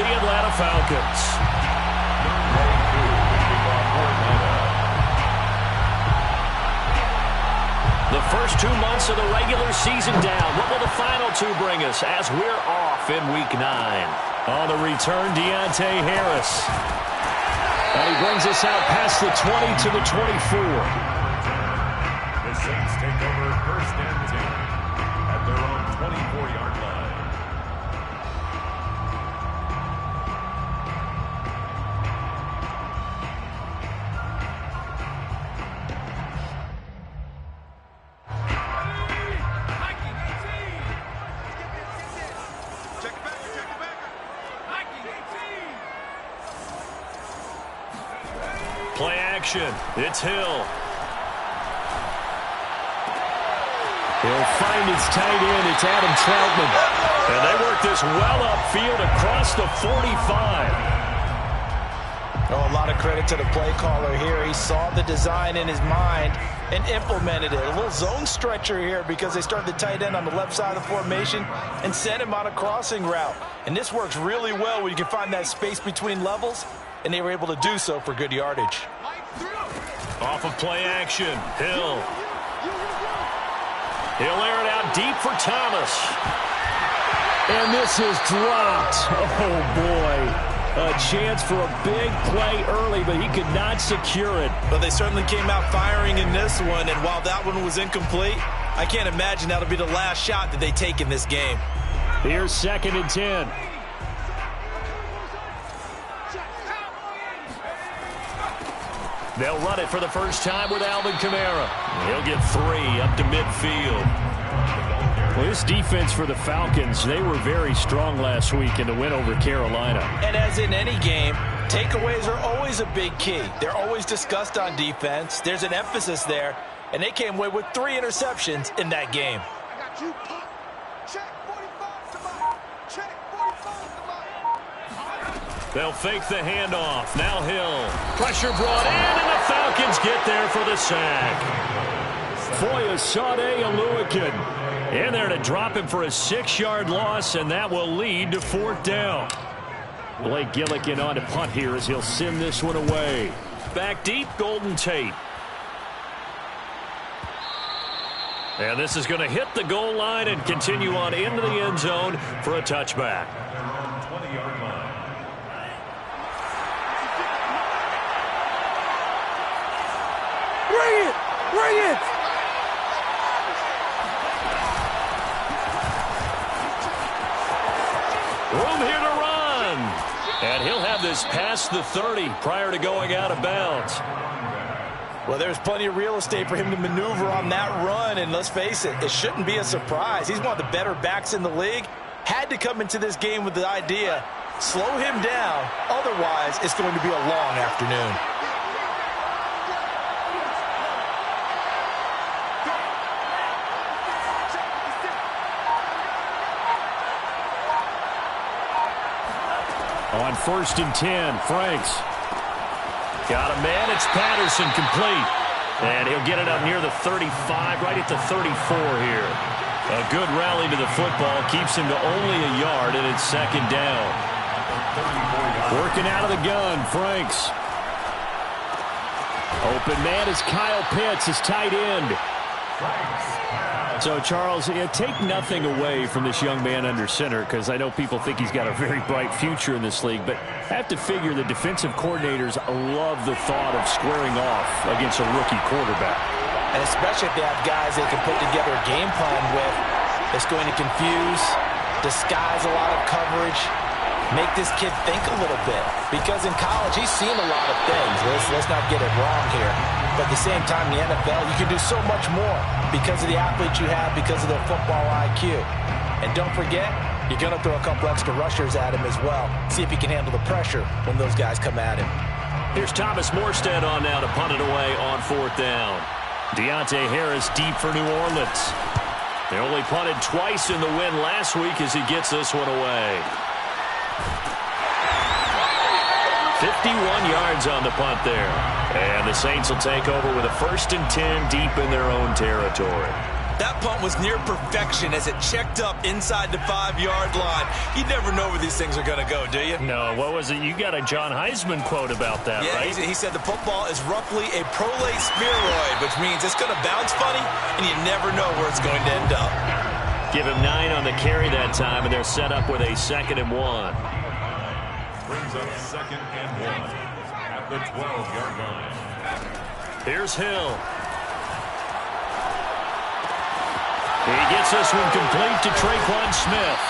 the Atlanta Falcons. The first 2 months of the regular season down. What will the final two bring us as we're off in Week 9? On the return, Deontay Harris. And he brings us out past the 20 to the 24. The Saints take over 1st and 10 at their own 24-yard line. Play action. It's Hill. He'll find his tight end. It's Adam Troutman. And they work this well upfield across the 45. Oh, a lot of credit to the play caller here. He saw the design in his mind and implemented it. A little zone stretcher here because they started the tight end on the left side of the formation and sent him on a crossing route. And this works really well when you can find that space between levels, and they were able to do so for good yardage. Off of play action, Hill. He'll air it out deep for Thomas. And this is dropped. Oh, boy. A chance for a big play early, but he could not secure it. But they certainly came out firing in this one, and while that one was incomplete, I can't imagine that'll be the last shot that they take in this game. Here's 2nd and 10. They'll run it for the first time with Alvin Kamara. He'll get 3 up to midfield. Well, this defense for the Falcons, they were very strong last week in the win over Carolina. And as in any game, takeaways are always a big key. They're always discussed on defense. There's an emphasis there, and they came away with 3 interceptions in that game. They'll fake the handoff. Now Hill. Pressure brought in, and the Falcons get there for the sack. Foyesade Oluokun in there to drop him for a 6-yard loss, and that will lead to 4th down. Blake Gillikin on to punt here as he'll send this one away. Back deep, Golden Tate. And this is going to hit the goal line and continue on into the end zone for a touchback. 20-yard line. Bring it! Bring it! Room here to run. And he'll have this past the 30 prior to going out of bounds. Well, there's plenty of real estate for him to maneuver on that run, and let's face it, it shouldn't be a surprise. He's one of the better backs in the league. Had to come into this game with the idea, slow him down, otherwise it's going to be a long afternoon. On 1st and 10, Franks. Got a man, it's Patterson, complete. And he'll get it up near the 35, right at the 34 here. A good rally to the football, keeps him to only a yard, and it's 2nd down. Working out of the gun, Franks. Open man is Kyle Pitts, his tight end. So, Charles, take nothing away from this young man under center, because I know people think he's got a very bright future in this league, but I have to figure the defensive coordinators love the thought of squaring off against a rookie quarterback. And especially if they have guys they can put together a game plan with that's going to confuse, disguise a lot of coverage, make this kid think a little bit. Because in college, he's seen a lot of things. Let's not get it wrong here. But at the same time, in the NFL, you can do so much more because of the athletes you have, because of their football IQ. And don't forget, you're going to throw a couple extra rushers at him as well. See if he can handle the pressure when those guys come at him. Here's Thomas Morstead on now to punt it away on 4th down. Deontay Harris deep for New Orleans. They only punted twice in the win last week as he gets this one away. 51 yards on the punt there. And the Saints will take over with a 1st and 10 deep in their own territory. That punt was near perfection as it checked up inside the 5-yard line. You never know where these things are going to go, do you? No, what was it? You got a John Heisman quote about that, yeah, right? He said the football is roughly a prolate spheroid, which means it's going to bounce funny, and you never know where it's going to end up. Give him 9 on the carry that time, and they're set up with a 2nd and 1. Brings up 2nd and 1 at the 12-yard line. Here's Hill. He gets this one complete to Tre'Quan Smith.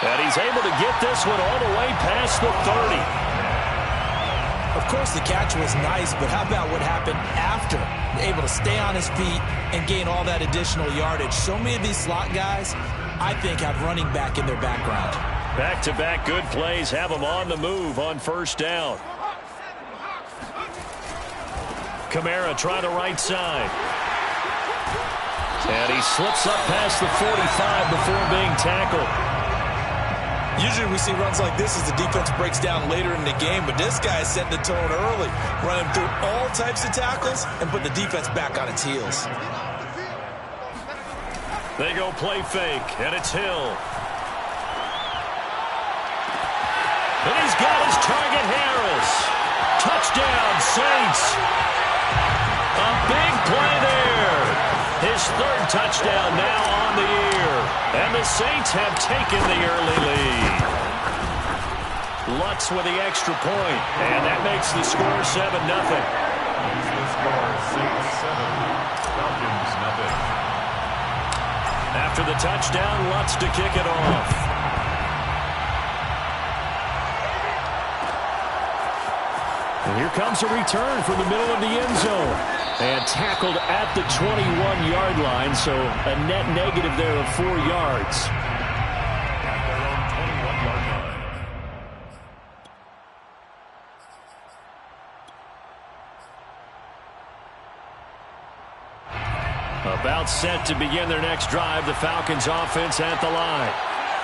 And he's able to get this one all the way past the 30. Of course, the catch was nice, but how about what happened after? Able to stay on his feet and gain all that additional yardage. So many of these slot guys, I think, have running back in their background. Back-to-back good plays have him on the move on 1st down. Kamara try the right side. And he slips up past the 45 before being tackled. Usually we see runs like this as the defense breaks down later in the game, but this guy is setting the tone early, running through all types of tackles and put the defense back on its heels. They go play fake, and it's Hill. And he's got his target, Harris. Touchdown, Saints. A big play there. His 3rd touchdown now on the year. And the Saints have taken the early lead. Lutz with the extra point. And that makes the score 7-0. The score, Saints 7, Falcons 0. After the touchdown, Lutz to kick it off. And here comes a return from the middle of the end zone. And tackled at the 21-yard line, so a net negative there of 4 yards. At their own 21-yard line. About set to begin their next drive, the Falcons offense at the line.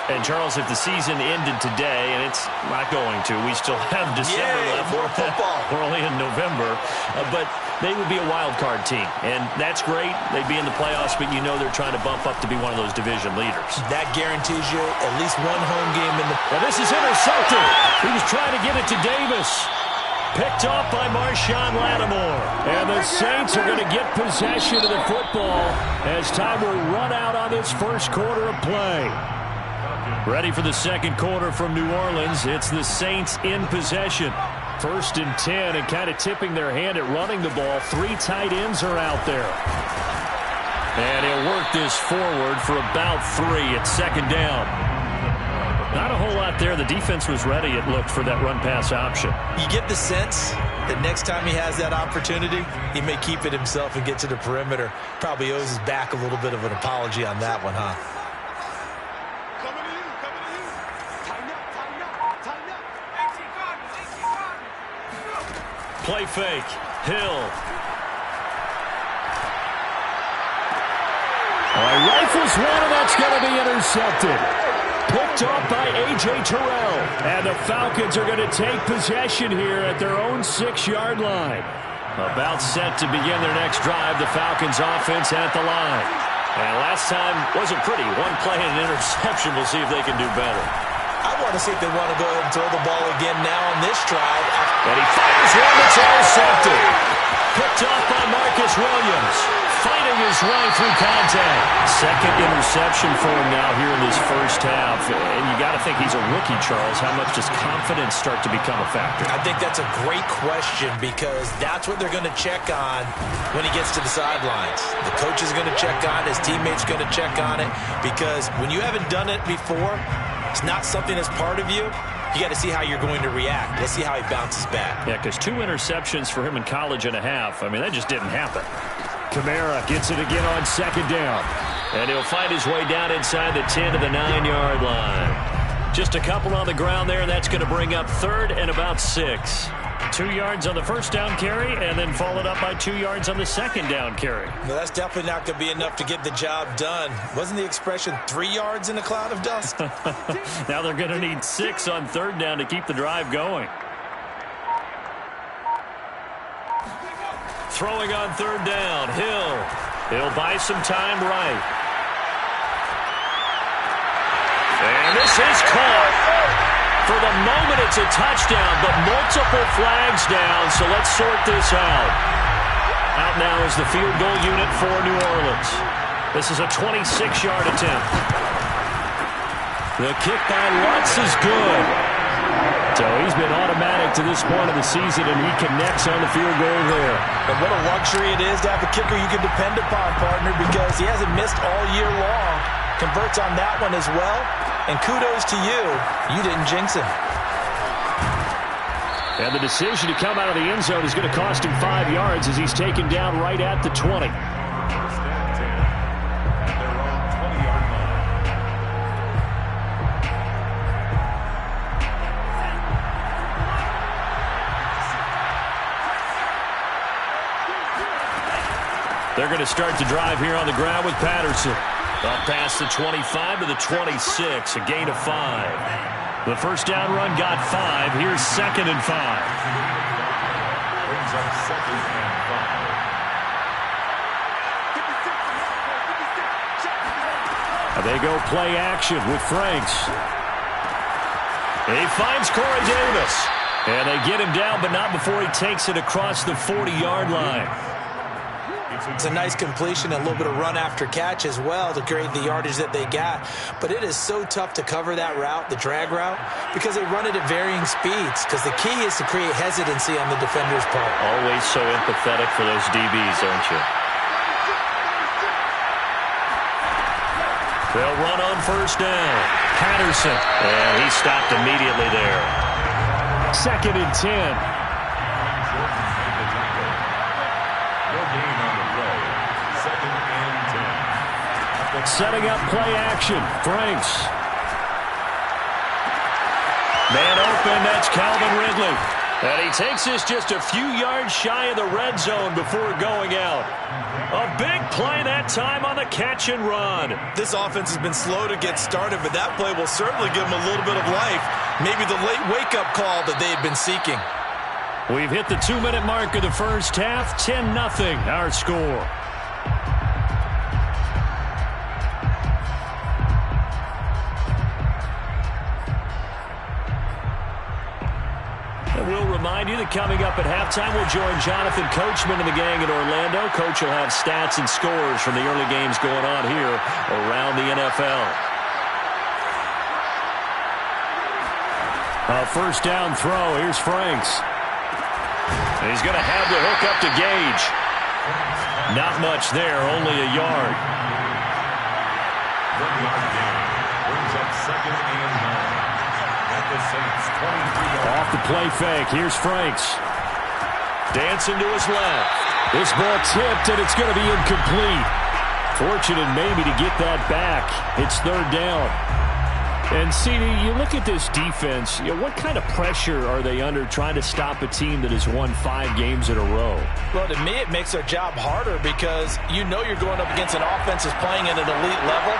And, Charles, if the season ended today, and it's not going to, we still have December left. More football. We're only in November. But they would be a wild card team. And that's great. They'd be in the playoffs, but you know they're trying to bump up to be one of those division leaders. That guarantees you at least one home game in the... Well, this is intercepted. He was trying to get it to Davis. Picked off by Marshawn Lattimore. And the Saints are going to get possession of the football as time will run out on this first quarter of play. Ready for the second quarter from New Orleans. It's the Saints in possession. 1st and 10, and kind of tipping their hand at running the ball. 3 tight ends are out there. And he'll work this forward for about 3 at 2nd down. Not a whole lot there. The defense was ready, it looked, for that run-pass option. You get the sense that next time he has that opportunity, he may keep it himself and get to the perimeter. Probably owes his back a little bit of an apology on that one, huh? Play fake. Hill. Rifles one, and that's going to be intercepted. Picked off by A.J. Terrell. And the Falcons are going to take possession here at their own 6-yard line. About set to begin their next drive. The Falcons offense at the line. And last time wasn't pretty. 1 play and an interception. We'll see if they can do better. I want to see if they want to go ahead and throw the ball again now on this drive. And he fires one that's intercepted. Picked off by Marcus Williams. Fighting his way through contact. 2nd interception for him now here in this first half. And you got to think he's a rookie, Charles. How much does confidence start to become a factor? I think that's a great question because that's what they're going to check on when he gets to the sidelines. The coach is going to check on it. His teammates going to check on it because when you haven't done it before, it's not something that's part of you. You got to see how you're going to react. Let's see how he bounces back. Yeah, because 2 interceptions for him in college and a half. I mean, that just didn't happen. Kamara gets it again on 2nd down. And he'll fight his way down inside the 10 to the 9-yard line. Just a couple on the ground there, and that's going to bring up 3rd and about 6. 2 yards on the first down carry, and then followed up by 2 yards on the second down carry. No, that's definitely not going to be enough to get the job done. Wasn't the expression 3 yards in a cloud of dust? Now they're going to need 6 on third down to keep the drive going. Throwing on third down, Hill. He'll buy some time right. this is caught. For the moment, it's a touchdown, but multiple flags down, so let's sort this out. Out now is the field goal unit for New Orleans. This is a 26-yard attempt. The kick by Lutz is good. So he's been automatic to this point of the season, and he connects on the field goal there. And what a luxury it is to have a kicker you can depend upon, partner, because he hasn't missed all year long. Converts on that one as well. And kudos to you. You didn't jinx him. And the decision to come out of the end zone is going to cost him 5 yards as he's taken down right at the 20. First and 10 at their own 20-yard line. They're going to start the drive here on the ground with Patterson. Up past the 25 to the 26, a gain of 5. The first down run got 5. Here's 2nd and 5. Brings up 2nd and 5. They go play action with Franks. He finds Corey Davis. And they get him down, but not before he takes it across the 40-yard line. It's a nice completion, a little bit of run after catch as well to create the yardage that they got. But it is so tough to cover that route, the drag route, because they run it at varying speeds. Because the key is to create hesitancy on the defender's part. Always so empathetic for those DBs, aren't you? They'll run on first down. Patterson. And he stopped immediately there. 2nd and 10. Setting up play action. Franks. Man open, that's Calvin Ridley. And he takes this just a few yards shy of the red zone before going out. A big play that time on the catch and run. This offense has been slow to get started, but that play will certainly give them a little bit of life. Maybe the late wake-up call that they had been seeking. We've hit the 2-minute mark of the first half. 10-0 our score. We'll remind you that coming up at halftime, we'll join Jonathan Coachman and the gang in Orlando. Coach will have stats and scores from the early games going on here around the NFL. A first down throw. Here's Franks. And he's going to have the hook up to Gage. Not much there, only a yard. 1-yard gain brings up 2nd and 9. The Saints, 23 off the play fake. Here's Franks. Dancing to his left. This ball tipped, and it's going to be incomplete. Fortunate maybe to get that back. It's 3rd down. And, CD, you look at this defense, what kind of pressure are they under trying to stop a team that has won 5 games in a row? Well, to me, it makes their job harder because you know you're going up against an offense that's playing at an elite level.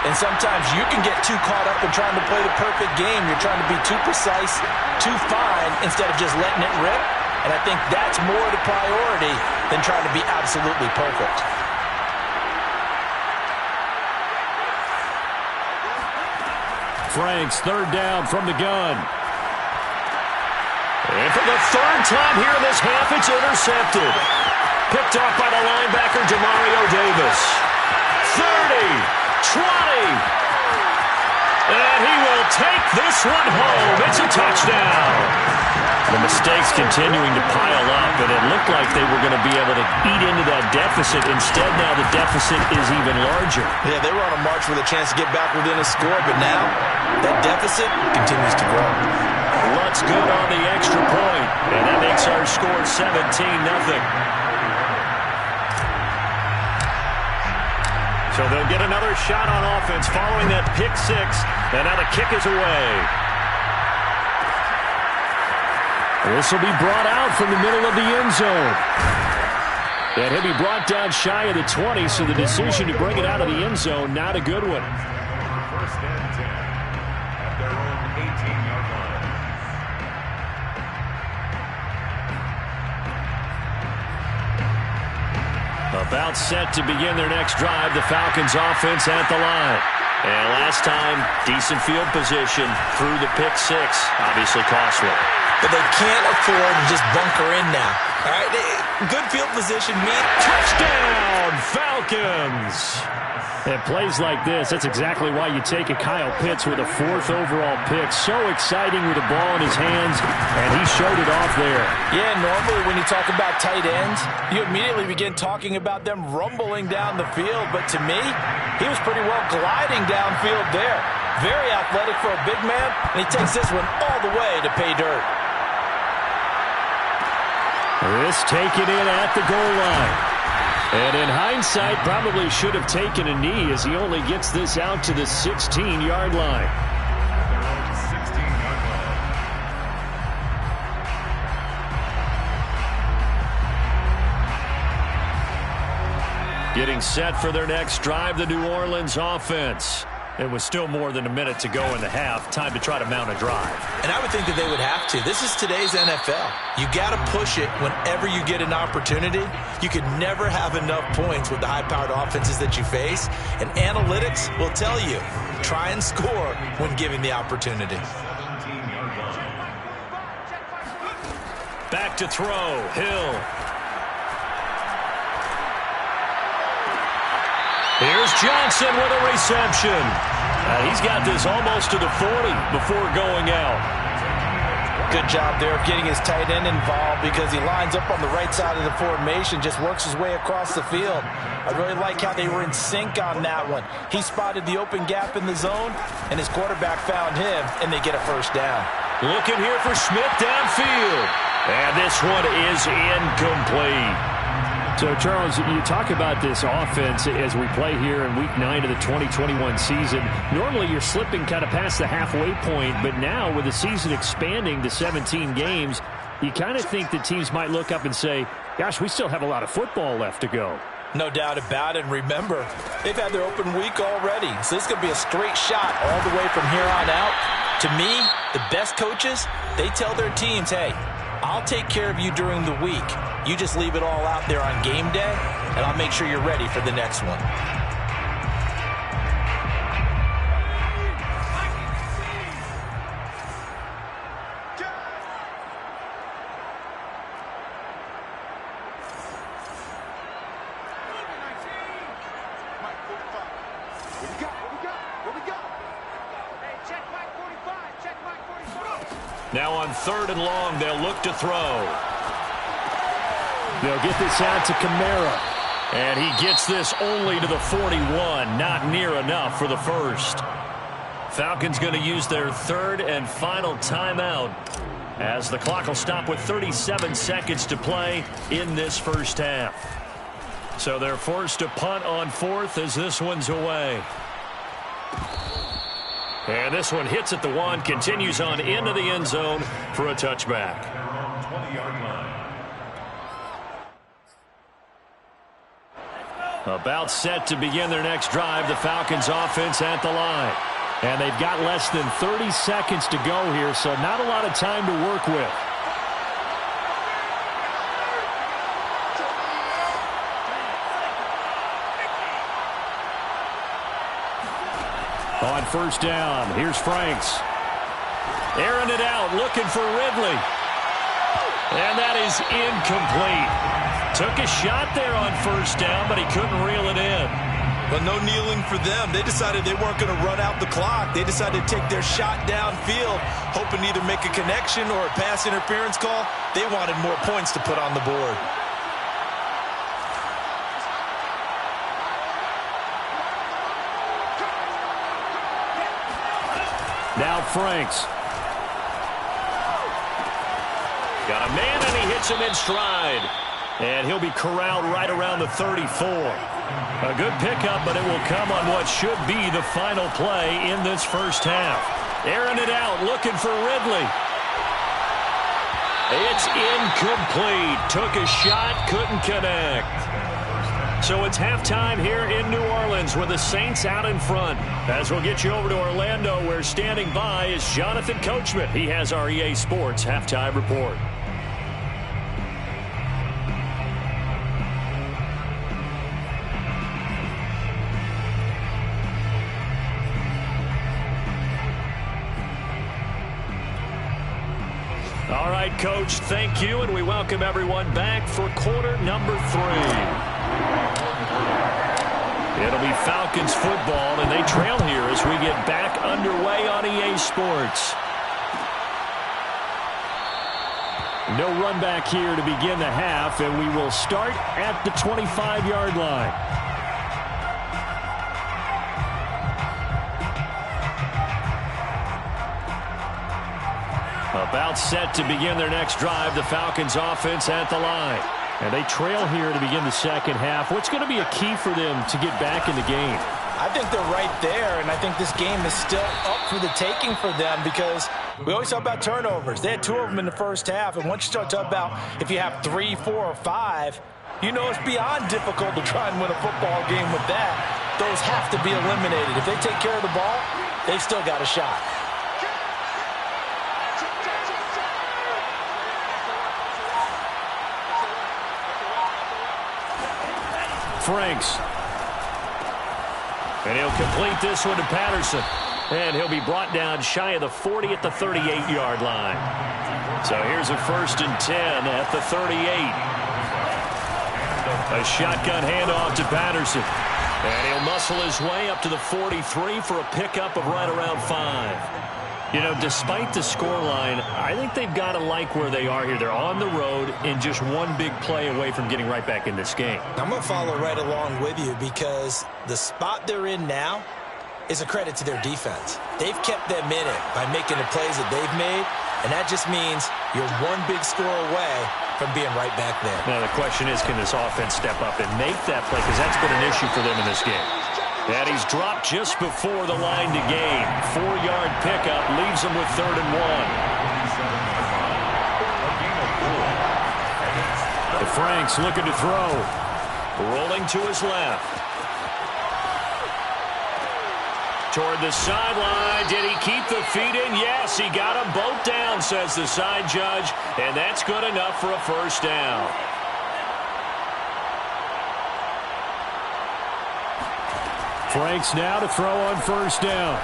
And sometimes you can get too caught up in trying to play the perfect game. You're trying to be too precise, too fine, instead of just letting it rip. And I think that's more the priority than trying to be absolutely perfect. Franks, 3rd down from the gun. And for the 3rd time here in this half, it's intercepted. Picked off by the linebacker, Demario Davis. 30. 20. And he will take this one home. It's a touchdown. The mistakes continuing to pile up, and it looked like they were going to be able to eat into that deficit. Instead, now the deficit is even larger. Yeah, they were on a march with a chance to get back within a score, but now that deficit continues to grow. Lutz good on the extra point, and that makes our score 17-0. So they'll get another shot on offense following that pick 6, and now the kick is away. This will be brought out from the middle of the end zone. And he'll be brought down shy of the 20, so the decision to bring it out of the end zone, not a good one. First and 10 at their own 18-yard line. About set to begin their next drive. The Falcons offense at the line. And last time, decent field position through the pick six. Obviously costly. But they can't afford to just bunker in now. All right, good field position means touchdown, Falcons. And plays like this, that's exactly why you take a Kyle Pitts with a 4th overall pick. So exciting with the ball in his hands, and he showed it off there. Yeah, normally when you talk about tight ends, you immediately begin talking about them rumbling down the field. But to me, he was pretty well gliding downfield there. Very athletic for a big man, and he takes this one all the way to pay dirt. This taken in at the goal line. And in hindsight, probably should have taken a knee as he only gets this out to the 16-yard line. Getting set for their next drive, the New Orleans offense. It was still more than a minute to go in the half. Time to try to mount a drive. And I would think that they would have to. This is today's NFL. You got to push it whenever you get an opportunity. You could never have enough points with the high-powered offenses that you face. And analytics will tell you, try and score when given the opportunity. Back to throw, Hill. Here's Johnson with a reception. He's got this almost to the 40 before going out. Good job there of getting his tight end involved because he lines up on the right side of the formation, just works his way across the field. I really like how they were in sync on that one. He spotted the open gap in the zone, and his quarterback found him, and they get a first down. Looking here for Smith downfield. And this one is incomplete. So, Charles, you talk about this offense as we play here in Week 9 of the 2021 season. Normally, you're slipping kind of past the halfway point, but now with the season expanding to 17 games, you kind of think that teams might look up and say, gosh, we still have a lot of football left to go. No doubt about it. And remember, they've had their open week already, so this could be a straight shot all the way from here on out. To me, the best coaches, they tell their teams, hey, I'll take care of you during the week. You just leave it all out there on game day, and I'll make sure you're ready for the next one. Now on 3rd and long, they'll look to throw. They'll get this out to Kamara. And he gets this only to the 41. Not near enough for the first. Falcons going to use their 3rd and final timeout as the clock will stop with 37 seconds to play in this first half. So they're forced to punt on 4th as this one's away. And this one hits at the 1, continues on into the end zone for a touchback. 20-yard line. About set to begin their next drive, the Falcons offense at the line. And they've got less than 30 seconds to go here, so not a lot of time to work with. On 1st down, here's Franks. Airing it out, looking for Ridley. And that is incomplete. Took a shot there on 1st down, but he couldn't reel it in. But no kneeling for them. They decided they weren't going to run out the clock. They decided to take their shot downfield, hoping to either make a connection or a pass interference call. They wanted more points to put on the board. Now Franks. Got a man, and he hits him in stride. And he'll be corralled right around the 34. A good pickup, but it will come on what should be the final play in this first half. Airing it out, looking for Ridley. It's incomplete. Took a shot, couldn't connect. So it's halftime here in New Orleans with the Saints out in front. As we'll get you over to Orlando, where standing by is Jonathan Coachman. He has our EA Sports halftime report. All right, Coach, thank you, and we welcome everyone back for quarter number 3. It'll be Falcons football, and they trail here as we get back underway on EA Sports. No run back here to begin the half, and we will start at the 25-yard line. About set to begin their next drive, the Falcons offense at the line. And they trail here to begin the second half. What's going to be a key for them to get back in the game? I think they're right there, and I think this game is still up for the taking for them because we always talk about turnovers. They had 2 of them in the first half, and once you start talking about if you have 3, 4, or 5, you know it's beyond difficult to try and win a football game with that. Those have to be eliminated. If they take care of the ball, they've still got a shot. Franks. And he'll complete this one to Patterson. And he'll be brought down shy of the 40 at the 38-yard line. So here's a 1st and 10 at the 38. A shotgun handoff to Patterson. And he'll muscle his way up to the 43 for a pickup of right around 5. You know, despite the scoreline, I think they've got to like where they are here. They're on the road and just one big play away from getting right back in this game. I'm going to follow right along with you because the spot they're in now is a credit to their defense. They've kept them in it by making the plays that they've made, and that just means you're one big score away from being right back there. Now, the question is, can this offense step up and make that play? Because that's been an issue for them in this game. And he's dropped just before the line to gain. 4-yard pickup leaves him with 3rd and 1. The Franks looking to throw. Rolling to his left. Toward the sideline. Did he keep the feet in? Yes, he got them both down, says the side judge. And that's good enough for a 1st down. Franks now to throw on 1st down.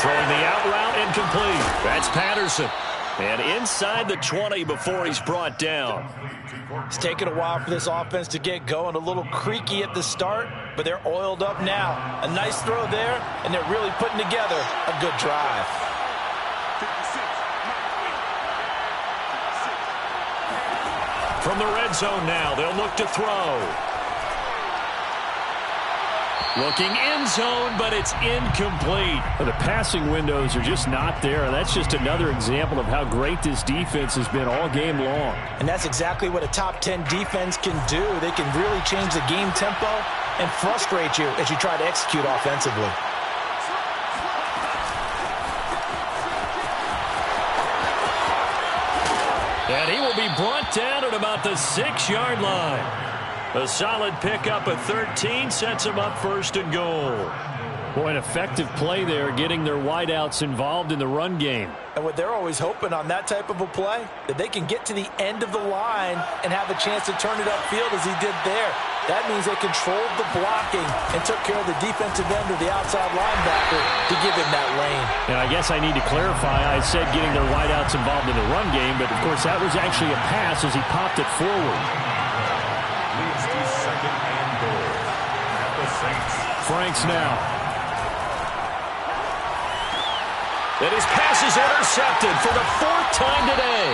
Throwing the out route incomplete. That's Patterson. And inside the 20 before he's brought down. It's taken a while for this offense to get going. A little creaky at the start, but they're oiled up now. A nice throw there, and they're really putting together a good drive. From the red zone now, they'll look to throw. Looking end zone, but it's incomplete. The passing windows are just not there. And that's just another example of how great this defense has been all game long. And that's exactly what a top 10 defense can do. They can really change the game tempo and frustrate you as you try to execute offensively. And he will be brought down at about the 6-yard line. A solid pickup at 13 sets him up 1st and goal. Boy, an effective play there, getting their wideouts involved in the run game. And what they're always hoping on that type of a play, that they can get to the end of the line and have a chance to turn it upfield as he did there. That means they controlled the blocking and took care of the defensive end or the outside linebacker to give him that lane. And I guess I need to clarify, I said getting their wideouts involved in the run game, but of course that was actually a pass as he popped it forward. Leads to 2nd and goal at the Saints. Franks now. And his pass is intercepted for the 4th time today.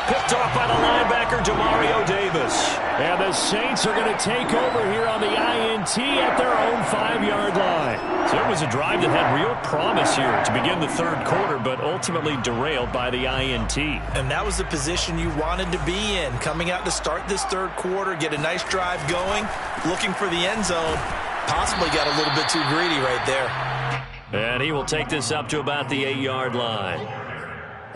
Picked off by the linebacker, Demario Davis. And the Saints are going to take over here on the INT at their own 5-yard line. So it was a drive that had real promise here to begin the 3rd quarter, but ultimately derailed by the INT. And that was the position you wanted to be in. Coming out to start this 3rd quarter, get a nice drive going, looking for the end zone. Possibly got a little bit too greedy right there. And he will take this up to about the 8-yard line.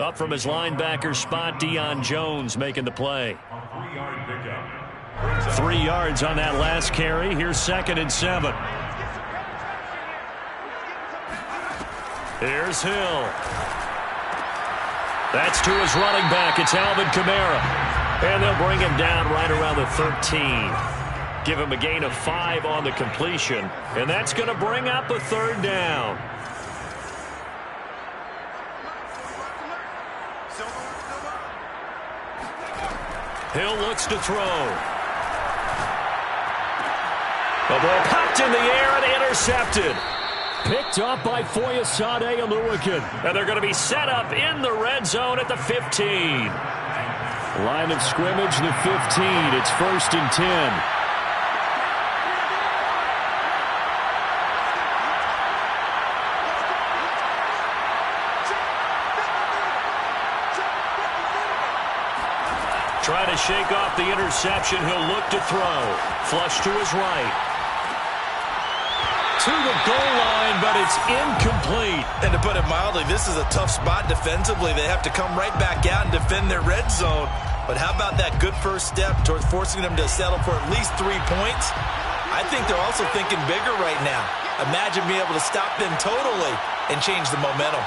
Up from his linebacker spot, Deion Jones making the play. 3 yards on that last carry. Here's 2nd and 7. Here's Hill. That's to his running back. It's Alvin Kamara. And they'll bring him down right around the 13. Give him a gain of 5 on the completion. And that's going to bring up a 3rd down. Hill looks to throw. The ball popped in the air and intercepted. Picked up by Foyesade Oluokun. And they're going to be set up in the red zone at the 15. Line of scrimmage, the 15. It's 1st and 10. Trying to shake off the interception. He'll look to throw. Flush to his right. To the goal line, but it's incomplete. And to put it mildly, this is a tough spot defensively. They have to come right back out and defend their red zone. But how about that good first step towards forcing them to settle for at least 3 points? I think they're also thinking bigger right now. Imagine being able to stop them totally and change the momentum.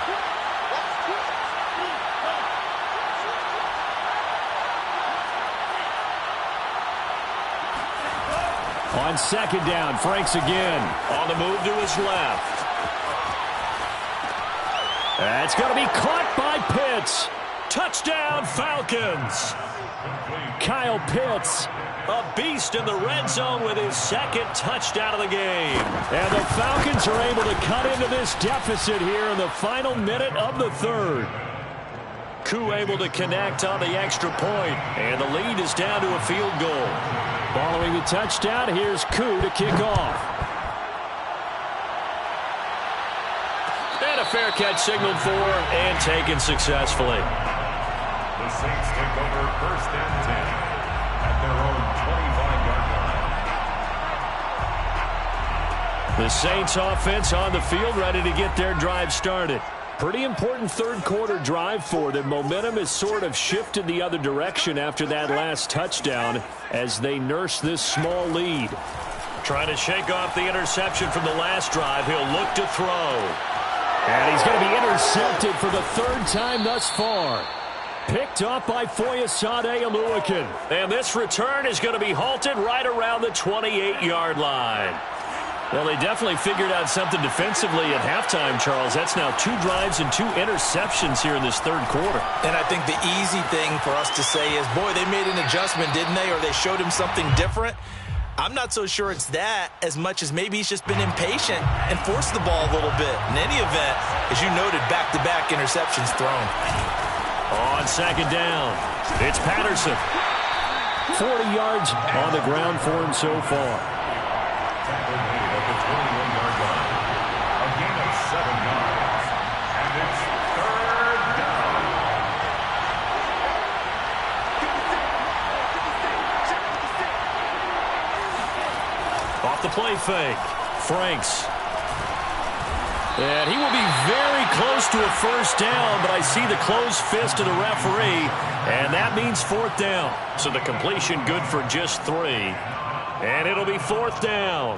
On 2nd down, Franks again. On the move to his left. That's going to be caught by Pitts. Touchdown, Falcons. Kyle Pitts. A beast in the red zone with his 2nd touchdown of the game. And the Falcons are able to cut into this deficit here in the final minute of the 3rd. Koo able to connect on the extra point, and the lead is down to a field goal. Following the touchdown, here's Koo to kick off. And a fair catch signaled for and taken successfully. The Saints take over 1st and 10 at their own 25-yard line. The Saints offense on the field ready to get their drive started. Pretty important 3rd quarter drive for them. Momentum has sort of shifted the other direction after that last touchdown as they nurse this small lead. Trying to shake off the interception from the last drive. He'll look to throw. And he's going to be intercepted for the 3rd time thus far. Picked up by Foyesade Oluokun. And this return is going to be halted right around the 28-yard line. Well, they definitely figured out something defensively at halftime, Charles. That's now 2 drives and 2 interceptions here in this 3rd quarter. And I think the easy thing for us to say is, boy, they made an adjustment, didn't they? Or they showed him something different. I'm not so sure it's that as much as maybe he's just been impatient and forced the ball a little bit. In any event, as you noted, back-to-back interceptions thrown. On 2nd down, it's Patterson. 40 yards on the ground for him so far. Tackle made at the 21-yard line. A gain of 7 yards. And it's 3rd down. Off the play fake. Franks. And he will be very close to a 1st down, but I see the closed fist of the referee, and that means 4th down. So the completion good for just 3. And it'll be 4th down.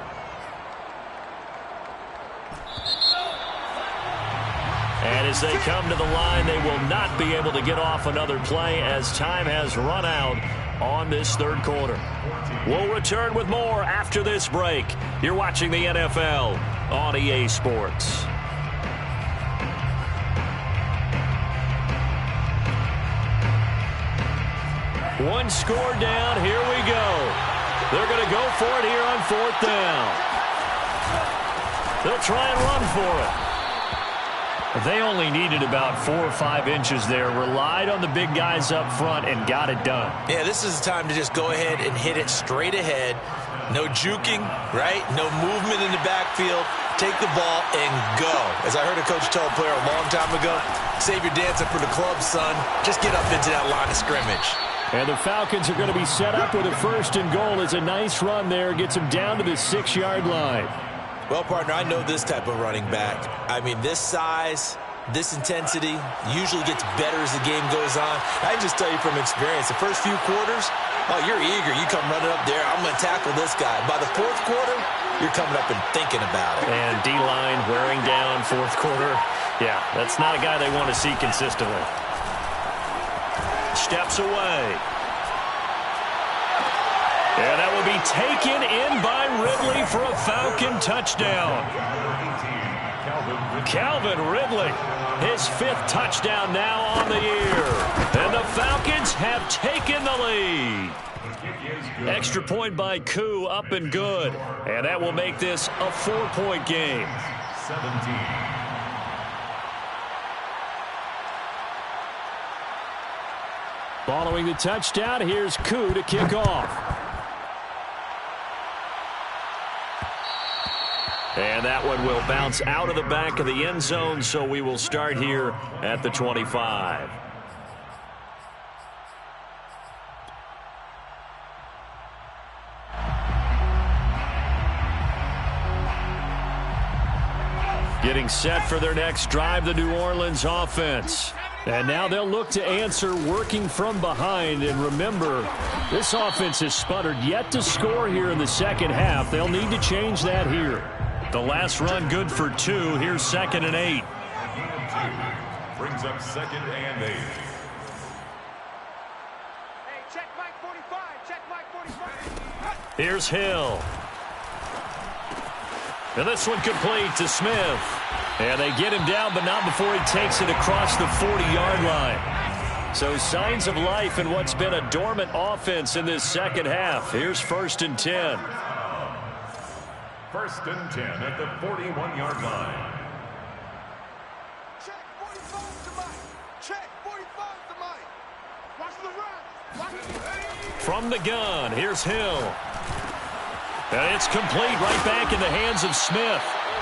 And as they come to the line, they will not be able to get off another play as time has run out on this 3rd quarter. We'll return with more after this break. You're watching the NFL on EA Sports. One score down. Here we go. They're going to go for it here on 4th down. They'll try and run for it. They only needed about 4 or 5 inches there, relied on the big guys up front, and got it done. Yeah, this is the time to just go ahead and hit it straight ahead. No juking, right? No movement in the backfield. Take the ball and go. As I heard a coach tell a player a long time ago, save your dancing for the club, son. Just get up into that line of scrimmage. And the Falcons are going to be set up with a 1st and goal. It's a nice run there. Gets them down to the 6-yard line. Well, partner, I know this type of running back. I mean, this size, this intensity usually gets better as the game goes on. I can just tell you from experience, the first few quarters, oh, you're eager. You come running up there, I'm going to tackle this guy. By the 4th quarter, you're coming up and thinking about it. And D-line wearing down 4th quarter. Yeah, that's not a guy they want to see consistently. Steps away. And that will be taken in by Ridley for a Falcon touchdown. Calvin Ridley, his 5th touchdown now on the year. have taken the lead. Extra point by Koo, up and good. And that will make this a 4-point game. 17. Following the touchdown, here's Koo to kick off. And that one will bounce out of the back of the end zone, so we will start here at the 25. Getting set for their next drive, the New Orleans offense. And now they'll look to answer working from behind. And remember, this offense has sputtered yet to score here in the second half. They'll need to change that here. The last run good for 2. Here's 2nd and 8. Brings up 2nd and 8. Hey, check Mike 45. Check Mike 45. Here's Hill. And this one complete to Smith. And they get him down, but not before he takes it across the 40-yard line. So signs of life in what's been a dormant offense in this second half. Here's 1st and 10. 1st and 10 at the 41-yard line. Check 45 to Mike. Check 45 to Mike. Watch the run. Watch the From the gun, here's Hill. And it's complete right back in the hands of Smith.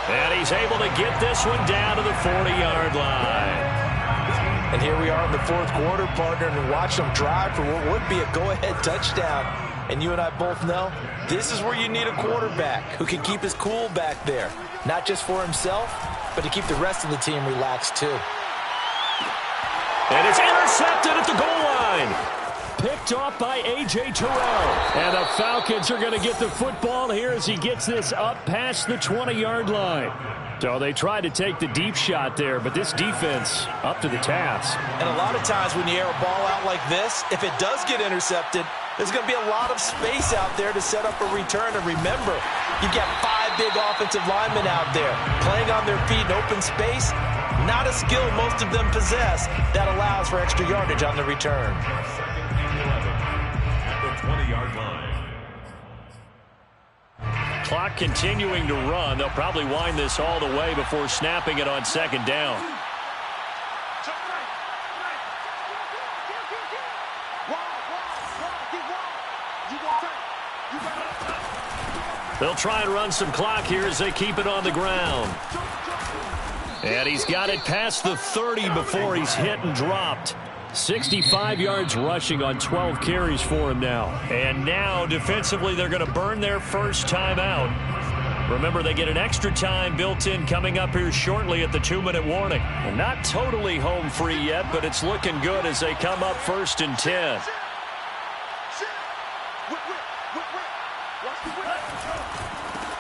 And he's able to get this one down to the 40-yard line. And here we are in the fourth quarter, partner, and watch them drive for what would be a go-ahead touchdown. And you and I both know this is where you need a quarterback who can keep his cool back there. Not just for himself, but to keep the rest of the team relaxed too. And it's intercepted at the goal line. Picked off by A.J. Terrell. And the Falcons are going to get the football here as he gets this up past the 20-yard line. So they tried to take the deep shot there, but this defense up to the task. And a lot of times when you air a ball out like this, if it does get intercepted, there's going to be a lot of space out there to set up a return. And remember, you've got 5 big offensive linemen out there playing on their feet in open space. Not a skill most of them possess that allows for extra yardage on the return. 20-yard line. Clock continuing to run. They'll probably wind this all the way before snapping it on 2nd down. They'll try and run some clock here as they keep it on the ground. And he's got it past the 30 before he's hit and dropped. 65 yards rushing on 12 carries for him now. And now, defensively, they're going to burn their first time out. Remember, they get an extra time built in coming up here shortly at the 2-minute warning. Well, not totally home free yet, but it's looking good as they come up 1st and 10.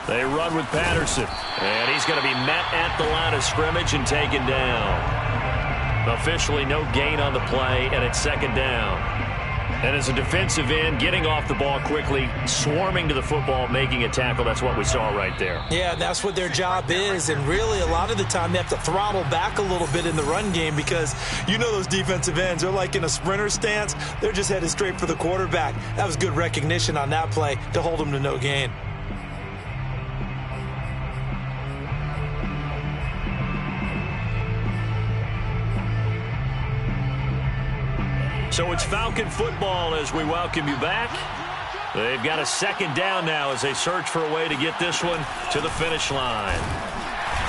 They run with Patterson. And he's going to be met at the line of scrimmage and taken down. Officially no gain on the play, and it's 2nd down. And as a defensive end, getting off the ball quickly, swarming to the football, making a tackle, that's what we saw right there. Yeah, that's what their job is, and really a lot of the time they have to throttle back a little bit in the run game because you know those defensive ends, they're like in a sprinter stance. They're just headed straight for the quarterback. That was good recognition on that play to hold them to no gain. So it's Falcon football as we welcome you back. They've got a 2nd down now as they search for a way to get this one to the finish line.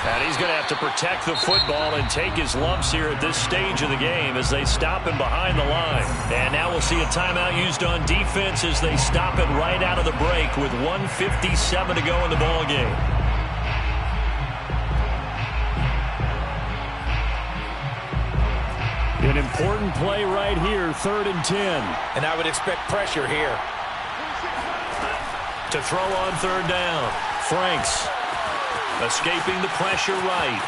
And he's going to have to protect the football and take his lumps here at this stage of the game as they stop him behind the line. And now we'll see a timeout used on defense as they stop it right out of the break with 1:57 to go in the ballgame. An important play right here, 3rd and 10. And I would expect pressure here. To throw on 3rd down. Franks escaping the pressure right.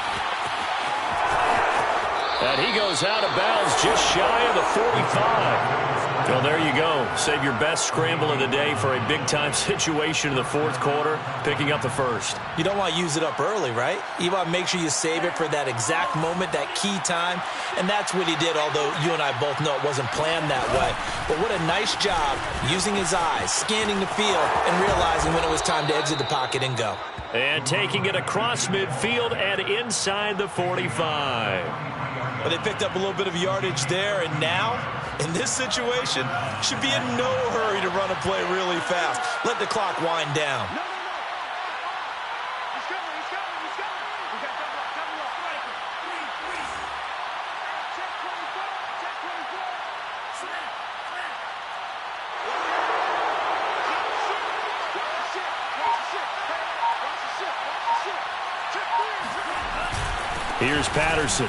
And he goes out of bounds just shy of the 45. Well, there you go. Save your best scramble of the day for a big-time situation in the fourth quarter, picking up the first. You don't want to use it up early, right? You want to make sure you save it for that exact moment, that key time. And that's what he did, although you and I both know it wasn't planned that way. But what a nice job using his eyes, scanning the field, and realizing when it was time to exit the pocket and go. And taking it across midfield and inside the 45. But they picked up a little bit of yardage there, and now, in this situation, should be in no hurry to run a play really fast. Let the clock wind down. Here's Patterson.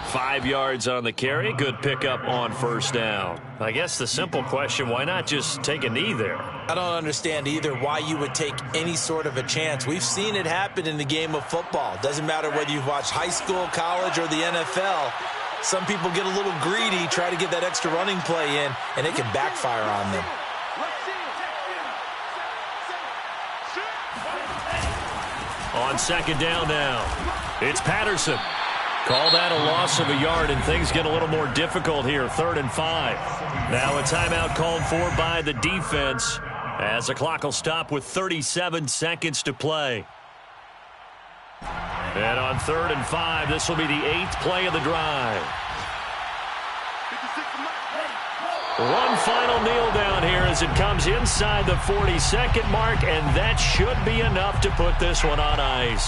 5 yards on the carry. Good pickup on first down. I guess the simple question, why not just take a knee there? I don't understand either why you would take any sort of a chance. We've seen it happen in the game of football. Doesn't matter whether you've watched high school, college, or the NFL. Some people get a little greedy, try to get that extra running play in, and it can backfire on them. On second down now, it's Patterson. Call that a loss of a yard, and things get a little more difficult here, 3rd and 5. Now a timeout called for by the defense as the clock will stop with 37 seconds to play. And on 3rd and 5, this will be the 8th play of the drive. One final kneel down here as it comes inside the 40-second mark, and that should be enough to put this one on ice.